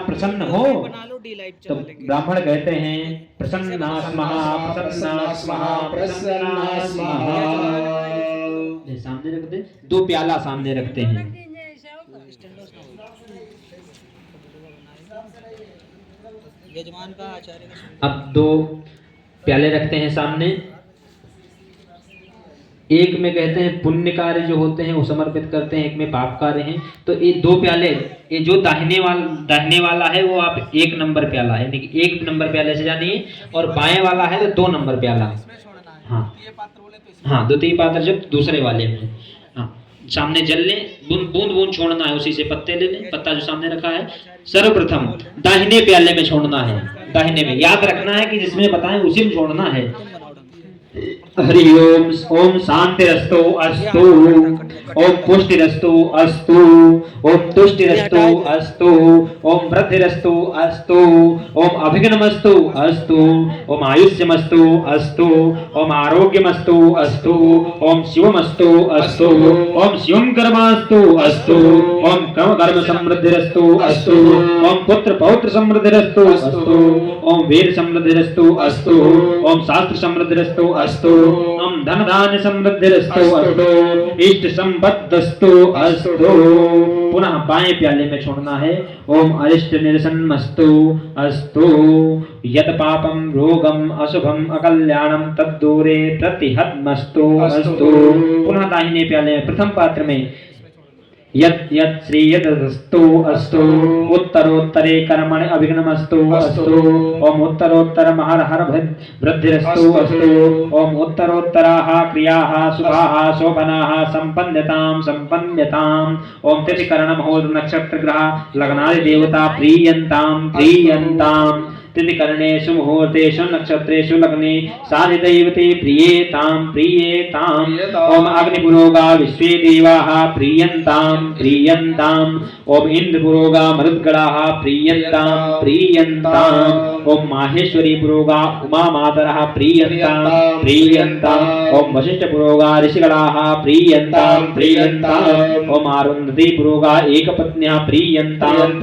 प्रसन्न हो तो ब्राह्मण कहते हैं प्रसन्ना स्मः प्रसन्ना स्मः प्रसन्ना स्मः। सामने रखते, 2 प्याला सामने रखते हैं। यजमान का आचार्य अब 2 प्याले रखते हैं सामने। एक में कहते हैं पुण्य कार्य जो होते हैं वो समर्पित करते हैं, एक में पाप कार्य हैं। तो ये 2 प्याले, ये जो दाहिने वाला है वो आप 1 नंबर प्याला है, यानी कि 1 नंबर प्याले से जानिए, और बाएं वाला है तो 2 नंबर प्याला। हाँ हाँ, द्वितीय पात्र जब दूसरे वाले में। हाँ, सामने जल ले, बूंद छोड़ना है, उसी से पत्ते ले लें, पत्ता जो सामने रखा है। सर्वप्रथम दाहिने प्याले में छोड़ना है, दाहिने में, याद रखना है कि जिसमें बताएं उसी में छोड़ना है। हरि ओम। ओम शांतिरस्तु अस्तु, ओम पुष्टिरस्तु अस्तु, ओम तुष्टिरस्तु अस्तु, ओम वृद्धिरस्तु अस्तु, ओम अभिघ्नमस्तु अस्तु, ओम आयुष्यमस्तु अस्तु, ओम आरोग्यमस्तु अस्तु, ओम शिवमस्तु अस्तु, ओम शिवम कर्मास्तु अस्तु, ओम कर्म समृद्धिरस्तु अस्तु, ओम पुत्र पौत्र समृद्धिरस्तु अस्तु, ओम वीर समृद्धिरस्तु अस्तु, ओम शास्त्र समृद्धिरस्तु अस्तु, ओम धन धान्य समृद्धिरस्तु अस्तु, इष्ट संपत्तस्तु अस्तु। पुनः बाएं प्याले में छोड़ना है। ओम अरिष्ट निरसनमस्तु अस्तु, यत पापम रोगम अशुभम अकल्याणम तद्दूरे प्रतिहतमस्तु अस्तु। पुनः दाहिने प्याले में प्रथम पात्र में यत् यत् श्रीयदस्तु अस्तु, उत्तरोत्तरे कर्मणि अभिघ्नमस्तु अस्तु, ओम उत्तरोत्तर महर हर वृद्धिरस्तु अस्तु, ओम उत्तरोत्तराः क्रियाः शुभाः शोभनाः संपन्यताम्, ओम तिथिकरण महोदय नक्षत्र ग्रह लग्नादि देवता प्रीयन्ताम् तिथिकरणेषु मुहूर्तेषु नक्षत्रेषु लग्ने साधिदैवते प्रीयेताम्। ओम अग्निपुरोगा विश्वे देवाः प्रीयन्ताम्। ओम इंद्रपुरोगा मरुद्गणाः प्रीयन्ताम्। ओम माहेश्वरी पुरोगा उमा मातरः प्रीयन्ताम्। ओम वशिष्ठ पुरोगा ऋषिगणाः प्रीयन्ताम्। ओम अरुन्धती पुरोगा एकपत्न्यः प्रीयन्ताम्।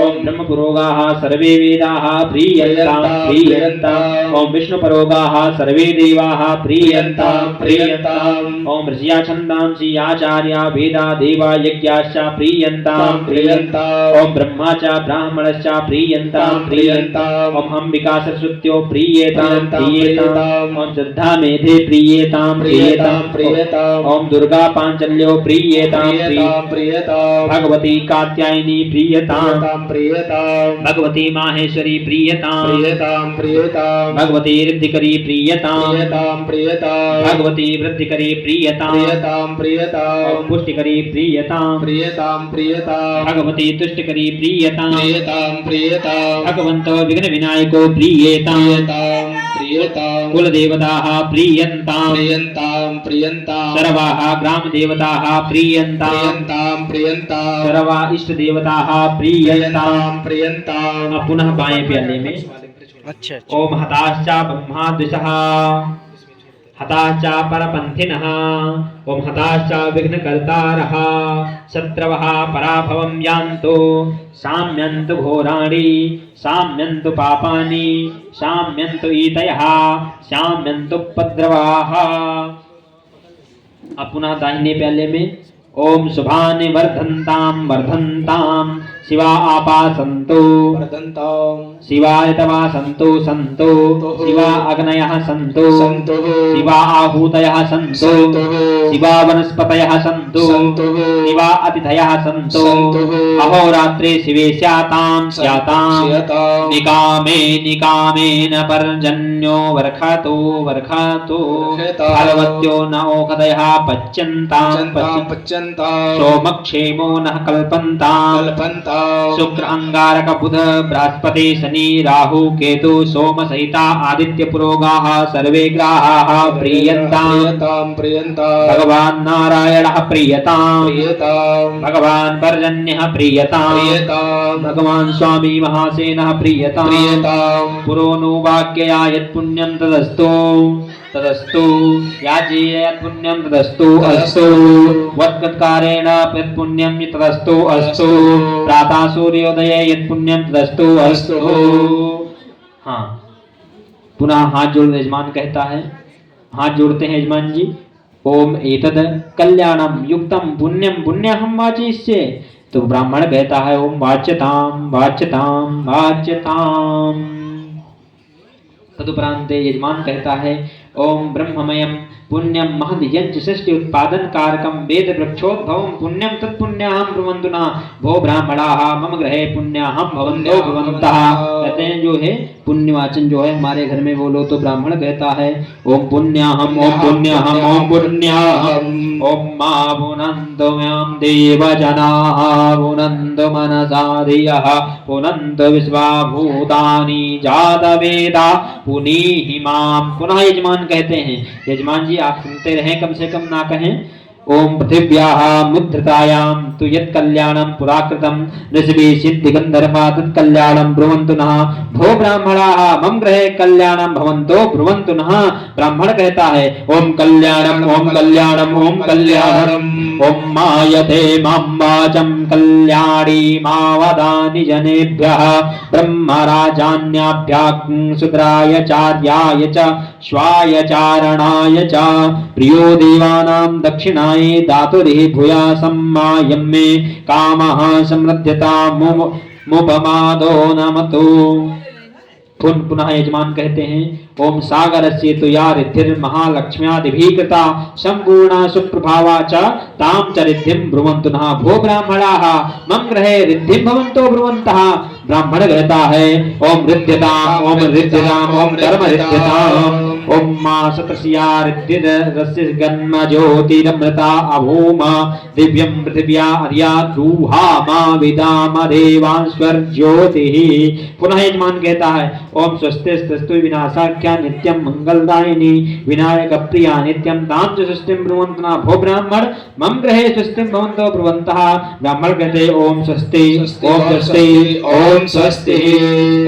ओम ब्रह्म पुरोगाः सर्वे वेदाः प्रीयन्ताम्। ओम विष्णु परोगाः सर्वे देवाः प्रीयन्ताम्। ओम ऋषिया छन्दांसि आचार्या वेदा देवा यज्ञाश्च प्रीयन्ताम्। ओम ब्रह्मा च ब्राह्मणश्च प्रीयन्ताम्। ओम अंबिका सरस्वत्यो प्रीयेताम्। ओम श्रद्धा मेधे प्रीयेताम्। ओम दुर्गा पांचल्यो प्रीयेताम्। भगवती कात्यायनी प्रीयताम्। भगवती माहेश्वरी प्रीयताम्। भगवती ऋद्धिकरी प्रीयताम्। भगवती वृद्धिकरी प्रीयताम्। पुष्टिकरी प्रीयताम्। भगवती तुष्टिकरी प्रीयताम्। भगवन्तो विघ्न विनायको प्रीयेताम्। कुल देवताः प्रीयन्ताम्। सर्वाः ग्राम देवताः प्रीयन्ताम्। सर्वा इष्ट देवताः प्रीयन्ताम्। पुनः बाएं प्याले में ओम हताश्च ब्रह्मा द्विषः हताश्च परपन्थिनः ओम हताश्च विघ्नकर्तारः शत्रवः पराभवं यान्तु शाम्यन्तु घोराणि शाम्यन्तु पापानि शाम्यन्तु ईतयः शाम्यन्तु उपद्रवाः। अब पुनः दाहिने प्याले में ओम शुभानि वर्धन्ताम् शिवा आपा सन्तु शिवाय तवा सन्तु शिवा अग्नयः सन्तु शिवा आहूतयः सन्तु शिवा वनस्पतयः सन्तु शिवा अतिथयः सन्तु अहोरात्रे शिवे स्याताम् निकामेन पर्जन्यो वर्खतु फलवत्यो न ओषधयः पच्यन्ताम् सोमक्षेमो नः कल्पन्ताम् शुक्र अंगारक बुध बृहस्पति शनि राहु केतु सोम सहिता आदित्य पुरोगाः सर्वे ग्रहाः प्रीयन्ताम्। भगवान् नारायणः प्रीयताम्। भगवान् पर्जन्यः प्रीयताम्। भगवान् स्वामी महासेनः प्रीयताम्। पुरो नो वाक्यया यत् पुण्यं तदस्तु तदस्तु याजीय पुण्यम तदस्तु अस्तु वत्कत्कारेण पुण्यम तदस्तु अस्तु प्रातः सूर्योदये यत् पुण्यम तदस्तु अस्तु। हाँ, पुनः हाथ जोड़ यजमान कहता है, हाथ जोड़ते हैं यजमान जी। ओम एतद कल्याणम युक्तम पुण्यम पुण्यहम वाचिष्ये। तो ब्राह्मण कहता है ओम वाच्यताम वाच्यताम वाच्यताम। तदुपरांत यजमान कहता है ओम ब्रह्ममयम पुण्यम महद यज्ञ सृष्टि उत्पादन कारकम वेद वृक्षोद्भवम पुण्यम तत्पुण्याहम ब्रुवन्तु न भो ब्राह्मणाः मम गृहे पुण्याहम भवन्तो भवन्तः। कहते हैं जो है पुण्यवाचन जो है हमारे घर में बोलो। तो ब्राह्मण कहता है ओम पुण्याहम ओम पुण्याहम ओम पुण्याहम ओम मा पुनन्तो यं देवजनाः पुनन्तो मनसा धियः पुनन्तो विश्वभूतानि जातवेदा पुनीहि मां। पुनः यजमान कहते हैं, यजमान जी आप सुनते रहें, कम से कम ना कहें। ओम पृथिव्याः मुद्रितायां तु यत् कल्याणं पुराकृतं ऋषिभिः सिद्धिगन्धर्वा तत् कल्याणं ब्रुवन्तु नः भो ब्राह्मणाः मम गृहे कल्याणं भवन्तो ब्रुवन्तु नः। ब्राह्मण कहता है ओम कल्याणम ओम कल्याणम ओम कल्याणम ओम मायते मां वाचं कल्याणी मावदानि जनेभ्यः ब्रह्मराजान्याभ्यां शूद्राय चार्याय च श्वाय चारणाय च प्रियो देवानां दक्षिणाय दातुरिः भूयासं मायं मे कामः समृद्ध्यता मुपमादो नमतु। पुनः यजमान कहते हैं ओम सागरस्य तु या रिद्धिर्महालक्ष्म्यादिभिः कृता संपूर्णा सुप्रभावा च तां च रिद्धिं ब्रुवन्तु नः भो ब्राह्मणाः मम गृहे रिद्धिं भवन्तो ब्रुवन्तः। ब्राह्मण कहता है ओम रिद्ध्यताम् ओम रिद्ध्यताम् ओम कर्म रिद्ध्यताम् ओम मा सतस्या रिद्धिरस्य गन्म ज्योतिरमृता अभूम दिव्यं पृथिव्या अर्याद्रूहा मा विदाम देवांस्वर ज्योतिः। पुनः यजमान कहता है ओम स्वस्तिस्तस्तु विनाशाख्या नित्यं मंगलदायिनी विनायक प्रिया नित्यं तां च स्वस्तिं ब्रुवन्तु नः भो ब्राह्मण मम गृहे स्वस्तिं भवन्तो ब्रुवन्तः। ब्राह्मण कहते ओम स्वस्ति ओम स्वस्ति ओम स्वस्ति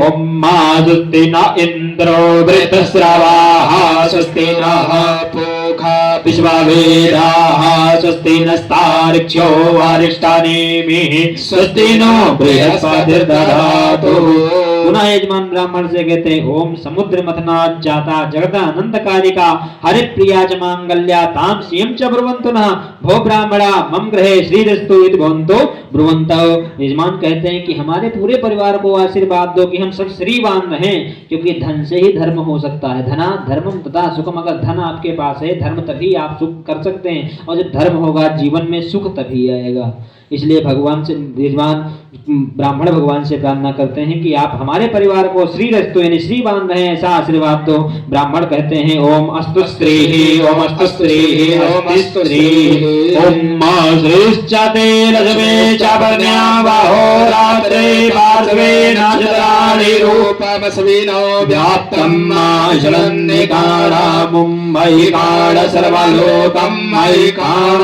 ओम मा स्वस्ति न इंद्रो वृत्रस्रवाः स्वस्ति नः पूषा विश्ववेदाः स्वस्ति नस्तार्क्ष्यो अरिष्टानेमिः स्वस्ति नो बृहस्पतिर्दधातु। पुनः यजमान ब्राह्मण से कहते हैं ओम समुद्र मथनात् जाता जगदा अनंतकारिका हरिप्रिया च मांगल्या तां श्रियं च ब्रुवन्तु नः भो ब्राह्मणा मम गृहे श्रीरस्तु इति भवन्तो ब्रुवन्तौ। यजमान कहते हैं कि हमारे पूरे परिवार को आशीर्वाद दो कि हम सब श्रीवान रहें, क्योंकि धन से ही धर्म हो सकता है। धना धर्मम तथा सुखम। अगर धन आपके पास है, धर्म तभी आप सुख कर सकते हैं, और जब धर्म होगा जीवन में सुख तभी आएगा। इसलिए भगवान से यजमान ब्राह्मण भगवान से प्रार्थना करते हैं कि आप हमारे परिवार को श्रीरस्तु यानी श्रीवान रहे, ऐसा आशीर्वाद दो। ब्राह्मण कहते हैं ओम अस्तु स्त्रीः ओम अस्तु स्त्रीः ओम अस्तु स्त्रीः ओम मा श्रीश्चते रजवे च वर्ण्यावहो रात्रे पार्श्वे नाचराणि रूपमस्मिनो व्याप्तं माशलन्निकाणा मुम्बई काण सर्वलोकं मयि काण।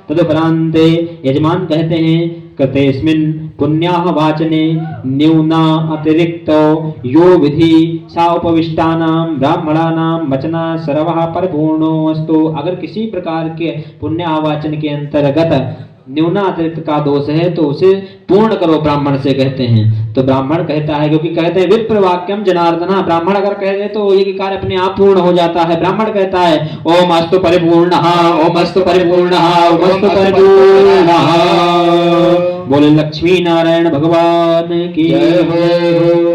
तदुपरान्ते यजमान कहते हैं कृतेस्मिन् पुण्याः वाचने न्यूना अतिरिक्तो यो विधि सा उपविष्टानां ब्राह्मणानां वचना सर्वः परिपूर्णो अस्तु। अगर किसी प्रकार के पुण्याः वाचन के अंतर्गत न्यूना अतिरिक्त का दोष है तो उसे पूर्ण करो, ब्राह्मण से कहते हैं। तो ब्राह्मण कहता है, क्योंकि कहते हैं विप्र वाक्यम जनार्दन, ब्राह्मण अगर कह दे तो ये कार्य अपने आप पूर्ण हो जाता है। ब्राह्मण कहता है ओम अस्तु परिपूर्णः ओम अस्तु परिपूर्णः ओम अस्तु परिपूर्णः। बोले लक्ष्मी नारायण भगवान की जय हो।